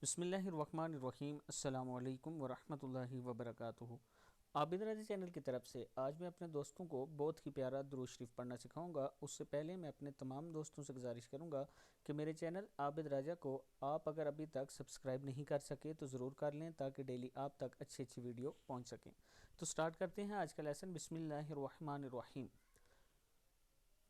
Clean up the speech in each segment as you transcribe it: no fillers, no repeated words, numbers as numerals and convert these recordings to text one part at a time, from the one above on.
بسم اللہ الرحمن الرحیم۔ السلام علیکم ورحمۃ اللہ وبرکاتہ۔ عابد راضی چینل کی طرف سے آج میں اپنے دوستوں کو بہت ہی پیارا درود شریف پڑھنا سکھاؤں گا۔ اس سے پہلے میں اپنے تمام دوستوں سے گزارش کروں گا کہ میرے چینل عابد راجہ کو آپ اگر ابھی تک سبسکرائب نہیں کر سکے تو ضرور کر لیں تاکہ ڈیلی آپ تک اچھی ویڈیو پہنچ سکیں۔ تو سٹارٹ کرتے ہیں آج کا لیسن۔ بسم اللہ الرحمن الرحیم۔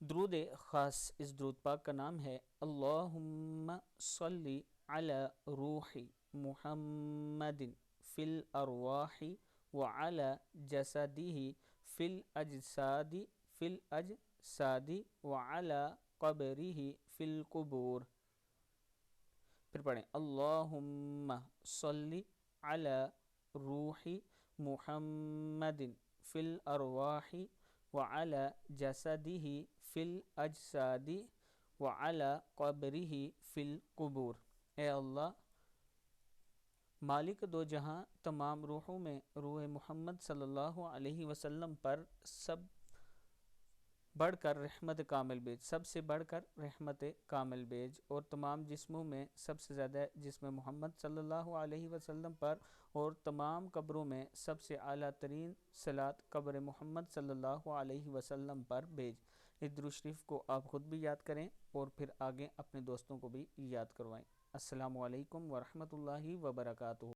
درود خاص اس درود پاک کا نام ہے اللہم صلی علی روح محمد فی الارواح وعلی جسدہ فی الاجساد وعلی قبرہ فی القبور۔ پھر پڑھیں اللہم صلی علی روح محمد فی الارواح وعلی جسدہ فی الاجساد وعلی قبرہ فی القبور۔ اے اللہ مالک دو جہاں، تمام روحوں میں روح محمد صلی اللہ علیہ وسلم پر سب بڑھ کر رحمت کامل بیج، سب سے بڑھ کر رحمت کامل بیج، اور تمام جسموں میں سب سے زیادہ جسم محمد صلی اللہ علیہ وسلم پر، اور تمام قبروں میں سب سے اعلیٰ ترین صلاۃ قبر محمد صلی اللہ علیہ وسلم پر بیج۔ اس درود شریف کو آپ خود بھی یاد کریں اور پھر آگے اپنے دوستوں کو بھی یاد کروائیں۔ السلام علیکم ورحمۃ اللہ وبرکاتہ۔